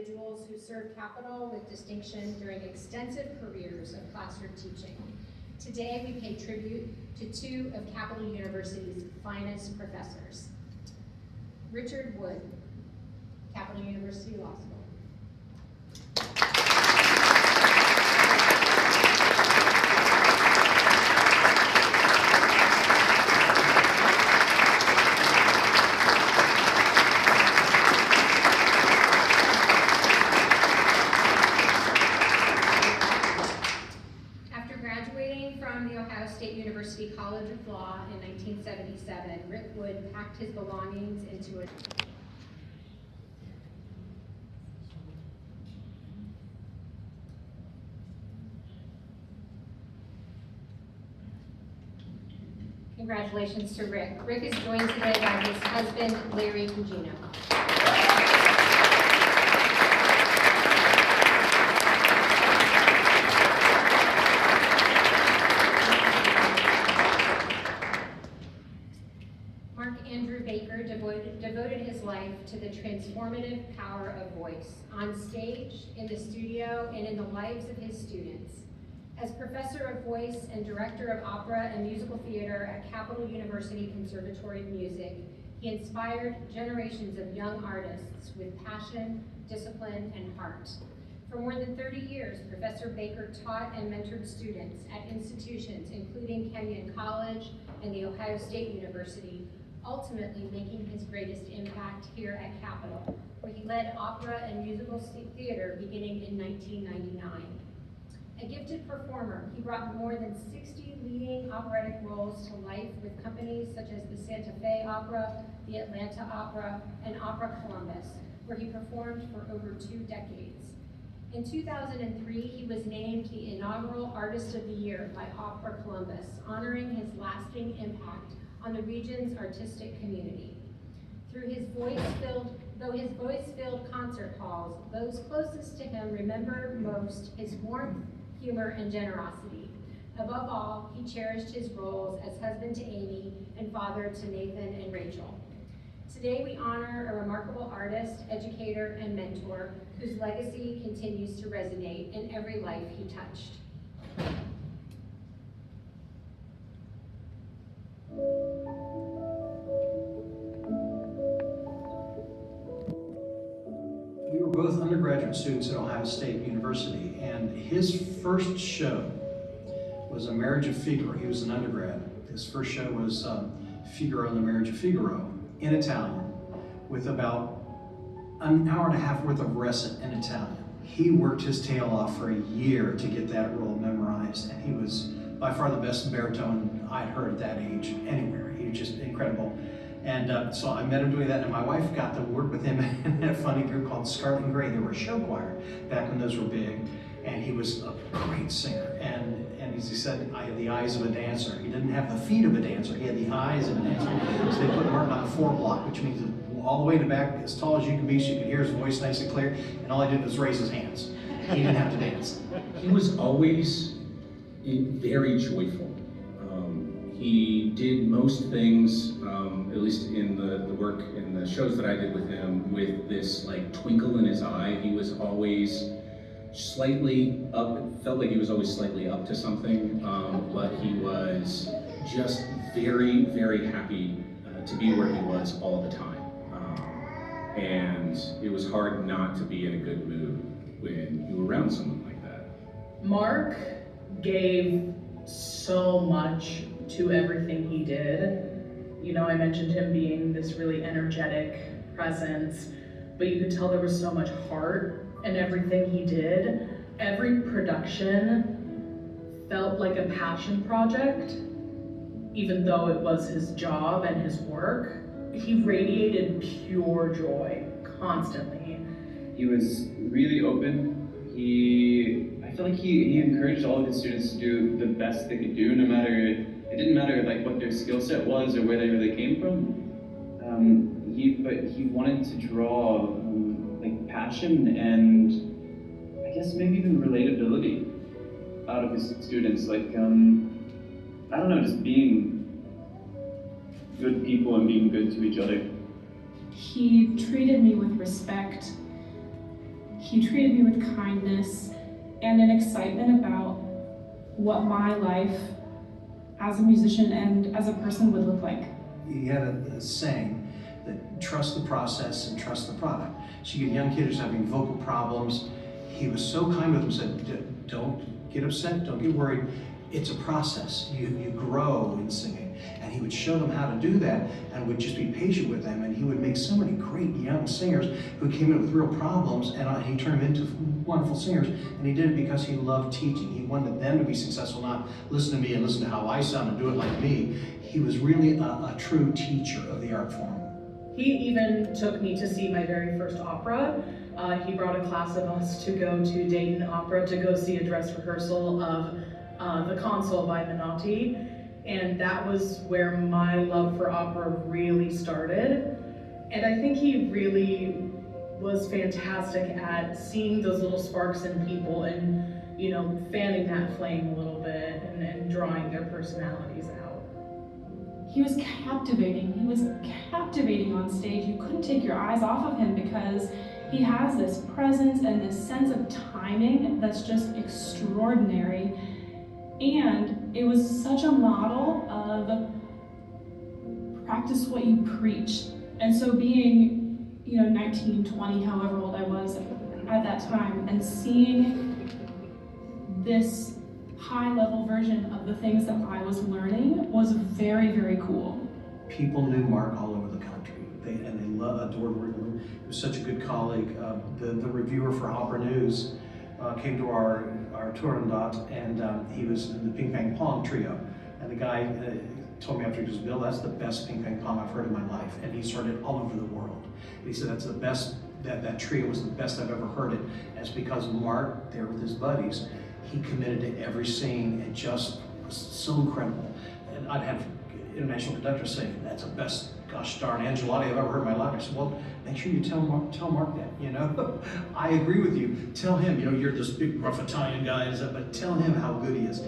individuals who served Capital with distinction during extensive careers of classroom teaching. Today, we pay tribute to two of Capital University's finest professors. Richard Wood, Capital University Law School. University College of Law in 1977, Rick Wood packed his belongings into a Congratulations to Rick. Rick is joined today by his husband, Larry Cugino. Devoted his life to the transformative power of voice, on stage, in the studio, and in the lives of his students. As professor of voice and director of opera and musical theater at Capital University Conservatory of Music, he inspired generations of young artists with passion, discipline, and heart. For more than 30 years, Professor Baker taught and mentored students at institutions including Kenyon College and The Ohio State University, ultimately making his greatest impact here at Capital, where he led opera and musical theater beginning in 1999. A gifted performer, he brought more than 60 leading operatic roles to life with companies such as the Santa Fe Opera, the Atlanta Opera, and Opera Columbus, where he performed for over 2 decades. In 2003, he was named the inaugural Artist of the Year by Opera Columbus, honoring his lasting impact on the region's artistic community. Though his voice-filled concert halls, those closest to him remember most his warmth, humor, and generosity. Above all, he cherished his roles as husband to Amy and father to Nathan and Rachel. Today we honor a remarkable artist, educator, and mentor whose legacy continues to resonate in every life he touched. We were both undergraduate students at Ohio State University, and his first show was A Marriage of Figaro. He was an undergrad. His first show was Figaro and the Marriage of Figaro in Italian, with about an hour and a half worth of recit in Italian. He worked his tail off for a year to get that role memorized, and he was by far the best baritone I'd heard at that age anywhere. He was just incredible. And so I met him doing that, and my wife got to work with him in a funny group called Scarlet and Gray. They were a show choir back when those were big, and he was a great singer. And as he said, I had the eyes of a dancer. He didn't have the feet of a dancer, he had the eyes of a dancer. So they put Mark on a 4-block, which means all the way in the back, as tall as you could be, so you could hear his voice nice and clear, and all he did was raise his hands. He didn't have to dance. He was always very joyful. He did most things, at least in the work in the shows that I did with him, with this like twinkle in his eye. He was always slightly up, it felt like he was always slightly up to something, but he was just very, very happy to be where he was all the time. And it was hard not to be in a good mood when you were around someone like that. Mark gave so much to everything he did. You know, I mentioned him being this really energetic presence, but you could tell there was so much heart in everything he did. Every production felt like a passion project, even though it was his job and his work. He radiated pure joy constantly. He was really open. I feel like he encouraged all of his students to do the best they could do, no matter, it didn't matter like what their skill set was or where they really came from. But he wanted to draw like passion and I guess maybe even relatability out of his students. Like, I don't know, just being good people and being good to each other. He treated me with respect. He treated me with kindness and an excitement about what my life as a musician and as a person would look like. He had a saying that trust the process and trust the product. So you get young kids having vocal problems. He was so kind with them, said, don't get upset, don't get worried. It's a process. You grow in singing. And he would show them how to do that and would just be patient with them. And he would make so many great young singers who came in with real problems, and he turned them into wonderful singers. And he did it because he loved teaching. He wanted them to be successful, not listen to me and listen to how I sound and do it like me. He was really a true teacher of the art form. He even took me to see my very first opera. He brought a class of us to go to Dayton Opera to go see a dress rehearsal of The Consul by Menotti. And that was where my love for opera really started. And I think he really was fantastic at seeing those little sparks in people and, you know, fanning that flame a little bit and drawing their personalities out. He was captivating. He was captivating on stage. You couldn't take your eyes off of him because he has this presence and this sense of timing that's just extraordinary. And it was such a model of practice what you preach. And so being, 19, 20, however old I was at that time, and seeing this high-level version of the things that I was learning was very, very cool. People knew Mark all over the country. They adored working with him. He was such a good colleague. The reviewer for Opera News came to our Turandot, and he was in the Ping Pang Pong trio. And the guy told me after, he goes, Bill, that's the best Ping Pang Pong I've heard in my life. And he's heard it all over the world. And he said that's the best, that trio was the best I've ever heard it. And it's because Mark, there with his buddies, he committed to every scene and just was so incredible. And I'd have international conductors say, that's the best, gosh darn, Angelotti I've ever heard in my life. I said, well, make sure you tell Mark that, I agree with you. Tell him, you're this big rough Italian guy, but tell him how good he is.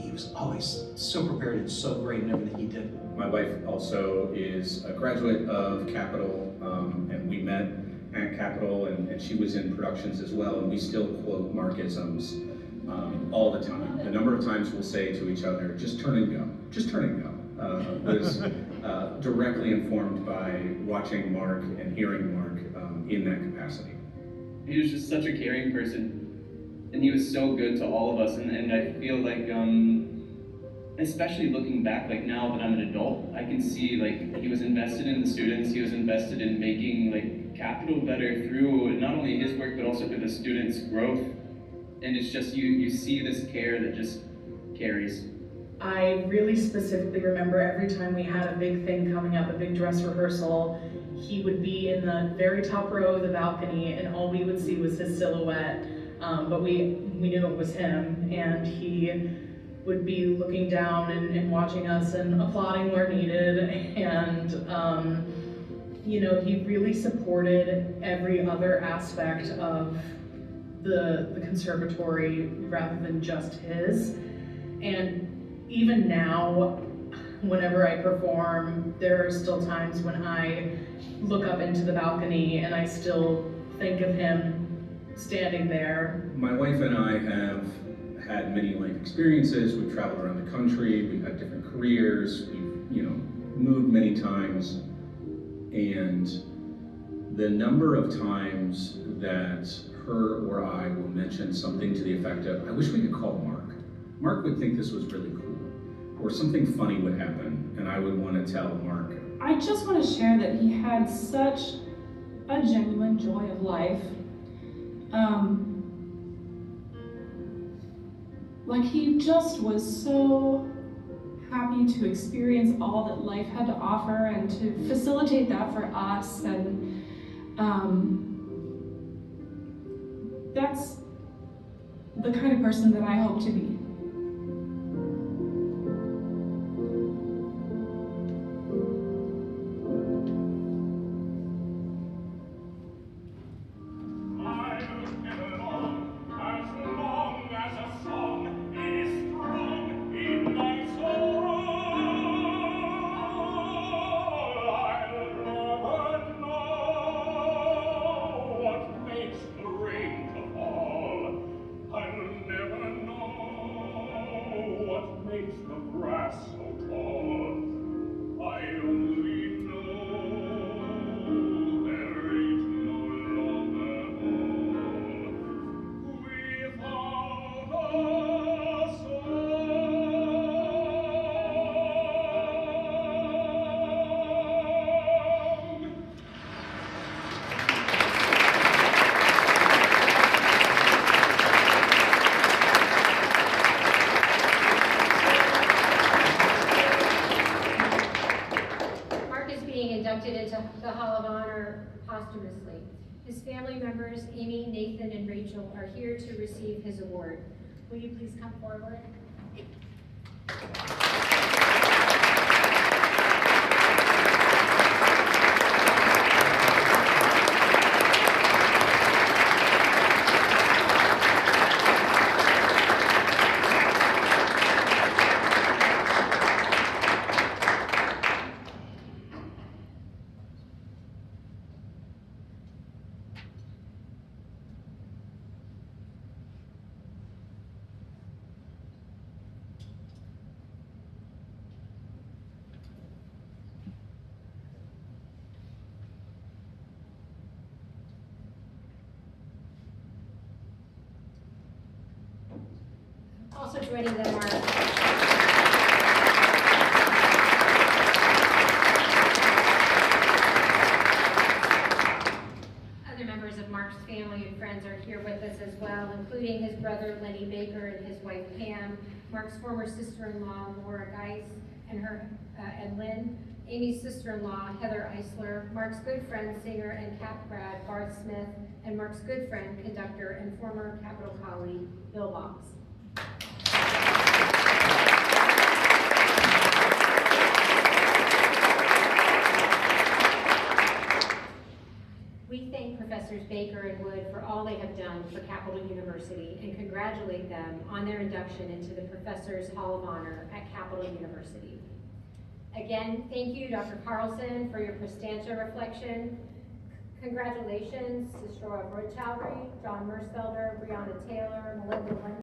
He was always so prepared and so great in everything he did. My wife also is a graduate of Capitol, and we met at Capitol, and she was in productions as well, and we still quote Markisms all the time. The number of times we'll say to each other, just turn and go, just turn and go. Was directly informed by watching Mark and hearing Mark in that capacity. He was just such a caring person, and he was so good to all of us, and I feel like, especially looking back, like now that I'm an adult, I can see like he was invested in the students, he was invested in making like Capitol better through not only his work, but also through the students' growth. And it's just, you see this care that just carries. I really specifically remember every time we had a big thing coming up, a big dress rehearsal, he would be in the very top row of the balcony and all we would see was his silhouette, but we knew it was him, and he would be looking down and watching us and applauding where needed, and he really supported every other aspect of the conservatory rather than just his. And even now, whenever I perform, there are still times when I look up into the balcony and I still think of him standing there. My wife and I have had many life experiences. We've traveled around the country, we've had different careers, we've, moved many times. And the number of times that her or I will mention something to the effect of, I wish we could call Mark. Mark would think this was really cool. Or something funny would happen, and I would want to tell Mark. I just want to share that he had such a genuine joy of life. He just was so happy to experience all that life had to offer and to facilitate that for us. And that's the kind of person that I hope to be. Makes brothers, Amy, Nathan, and Rachel, are here to receive his award. Will you please come forward? Also joining them are other members of Mark's family and friends are here with us as well, including his brother Lenny Baker and his wife Pam, Mark's former sister-in-law Laura Geis and Lynn, Amy's sister-in-law Heather Eisler, Mark's good friend, singer and Cap grad Barth Smith, and Mark's good friend, conductor, and former Capitol colleague Bill Boggs. We thank Professors Baker and Wood for all they have done for Capital University and congratulate them on their induction into the Professors Hall of Honor at Capital University. Again, thank you, Dr. Carlson, for your Prestantia reflection. Congratulations to Stroa Brotchalry, John Mersfelder, Brianna Taylor, Melinda Lynn.